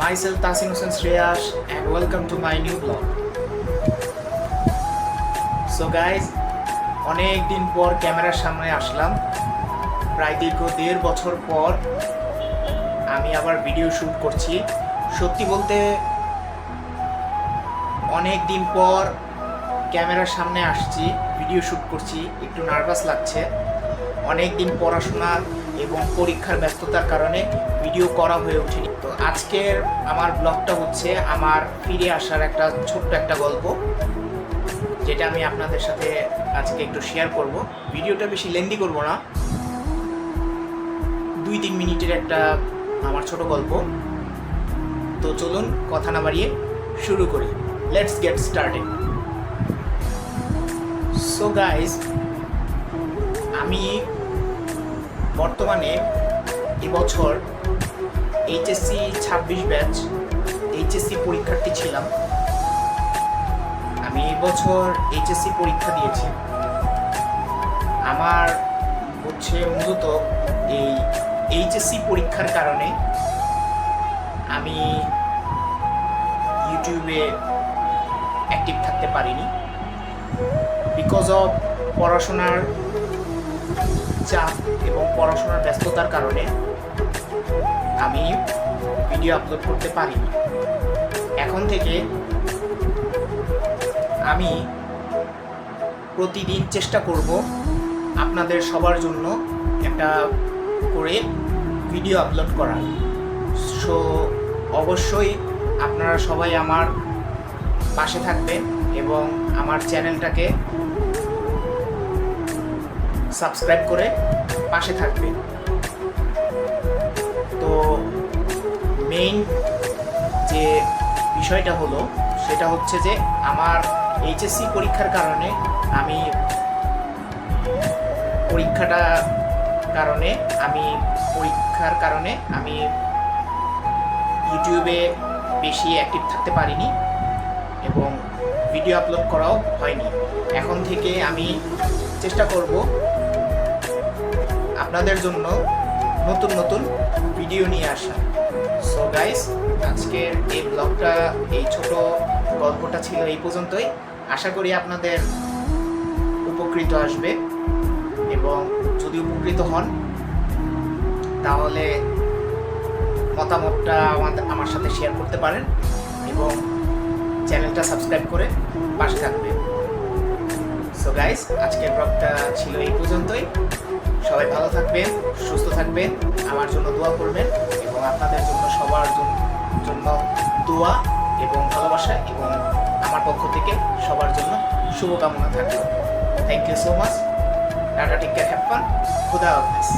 myself Tasin Hussain Shreyash and welcome to my new blog. So guys, অনেক দিন পর ক্যামেরার সামনে আসলাম। প্রায় দীর্ঘ 1.5 বছর পর আমি আবার ভিডিও শ্যুট করছি। সত্যি বলতে অনেক দিন পর ক্যামেরার সামনে আসছি, ভিডিও শ্যুট করছি, একটু নার্ভাস লাগছে। অনেক দিন পড়াশোনা এবং পরীক্ষার ব্যস্ততার কারণে ভিডিও করা হয়ে ওঠেনি। তো আজকের আমার ব্লগটা হচ্ছে আমার ফিরে আসার একটা ছোট্ট একটা গল্প, যেটা আমি আপনাদের সাথে আজকে একটু শেয়ার করব। ভিডিওটা বেশি লেন্দি করব না, 2-3 মিনিটের একটা আমার ছোট গল্প। তো চলুন কথা না বাড়িয়ে শুরু করি। Let's get started. So guys, আমি বর্তমানে এবছর এইচএসসি 26 ব্যাচ এইচএসসি পরীক্ষার্থী ছিলাম। আমি এবছর এইচএসসি পরীক্ষা দিয়েছি। আমার হচ্ছে মূলত এই এইচএসসি পরীক্ষার কারণে আমি ইউটিউবে অ্যাক্টিভ থাকতে পারিনি। বিকজ অফ পড়াশোনার চাপ এবং পড়াশোনার ব্যস্ততার কারণে আমি ভিডিও আপলোড করতে পারিনি। এখন থেকে আমি প্রতিদিন চেষ্টা করব আপনাদের সবার জন্য একটা করে ভিডিও আপলোড করার। সো অবশ্যই আপনারা সবাই আমার পাশে থাকবেন এবং আমার চ্যানেলটাকে সাবস্ক্রাইব করে পাশে থাকবেন। তো মেইন যে বিষয়টা হলো সেটা হচ্ছে যে আমার এইচএসসি পরীক্ষার কারণে আমি পরীক্ষার কারণে আমি ইউটিউবে বেশি অ্যাক্টিভ থাকতে পারিনি এবং ভিডিও আপলোড করাও হয়নি। এখন থেকে আমি চেষ্টা করব আপনাদের জন্য নতুন নতুন ভিডিও নিয়ে আসা। সো গাইস, আজকের এই ব্লগটা, এই ছোট গল্পটা ছিল এই পর্যন্তই। আশা করি আপনাদের উপকৃত আসবে এবং যদি উপকৃত হন তাহলে মতামতটা আমার সাথে শেয়ার করতে পারেন এবং চ্যানেলটা সাবস্ক্রাইব করে পাশে থাকবেন। সো গাইস, আজকের ব্লগটা ছিল এই পর্যন্তই। সবাই ভালো থাকবেন, সুস্থ থাকবেন, আমার জন্য দোয়া করবেন এবং আপনাদের জন্য সবার জন্য দোয়া এবং ভালোবাসা এবং আমার পক্ষ থেকে সবার জন্য শুভকামনা থাকলো। Thank you so much. Tata, take care, have fun, খুদা হাফেজ।